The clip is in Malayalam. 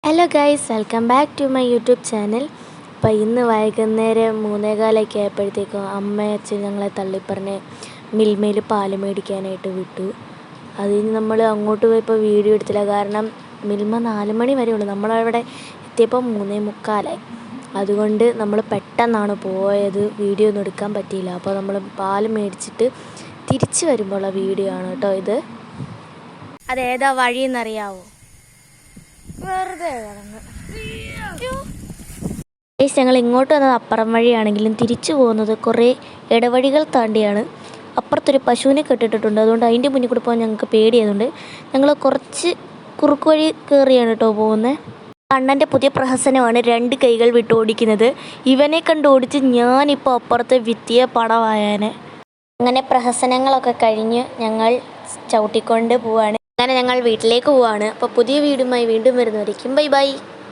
Hello guys, welcome back to my YouTube channel. അപ്പോൾ ഇന്ന് വൈകുന്നേരം 3:15 ആയപ്പോഴത്തേക്കും അച്ഛൻ ഞങ്ങളെ തള്ളിപ്പറഞ്ഞ് മിൽമയിൽ പാല് മേടിക്കാനായിട്ട് വിട്ടു. അതിന് നമ്മൾ അങ്ങോട്ട് പോയപ്പോൾ വീഡിയോ എടുത്തില്ല, കാരണം മിൽമ 4 മണി വരെ ഉള്ളൂ. നമ്മളവിടെ എത്തിയപ്പോൾ 3:45 അതുകൊണ്ട് നമ്മൾ പെട്ടെന്നാണ് പോയത്, വീഡിയോ ഒന്നും എടുക്കാൻ പറ്റിയില്ല. അപ്പോൾ നമ്മൾ പാല് മേടിച്ചിട്ട് തിരിച്ച് വരുമ്പോഴുള്ള വീഡിയോ ആണ് കേട്ടോ ഇത്. അതേതാ വഴിയെന്നറിയാവോ? വെറുതെ ഞങ്ങൾ ഇങ്ങോട്ട് വന്നത് അപ്പുറം വഴിയാണെങ്കിലും തിരിച്ചു പോകുന്നത് കുറേ ഇടവഴികൾ താണ്ടിയാണ്. അപ്പുറത്തൊരു പശുവിനെ കെട്ടിട്ടിട്ടുണ്ട്, അതുകൊണ്ട് അതിൻ്റെ മുന്നിൽ കൂടെ പോകാൻ ഞങ്ങൾക്ക് പേടിയായതുകൊണ്ട് ഞങ്ങൾ കുറച്ച് കുറുക്ക് വഴി കയറിയാണ് കേട്ടോ പോകുന്നത്. അണ്ണൻ്റെ പുതിയ പ്രഹസനമാണ് 2 കൈകൾ വിട്ട് ഓടിക്കുന്നത്. ഇവനെ കണ്ട് ഓടിച്ച് ഞാനിപ്പോൾ അപ്പുറത്തെ വിത്തിയ പടവായാനെ. അങ്ങനെ പ്രഹസനങ്ങളൊക്കെ കഴിഞ്ഞ് ഞങ്ങൾ ചവിട്ടിക്കൊണ്ട് പോവാണ്. അങ്ങനെ ഞങ്ങൾ വീട്ടിലേക്ക് പോവാണ്. അപ്പോൾ പുതിയ വീടുമായി വീണ്ടും വരുന്നവരേക്കും ബൈ ബൈ.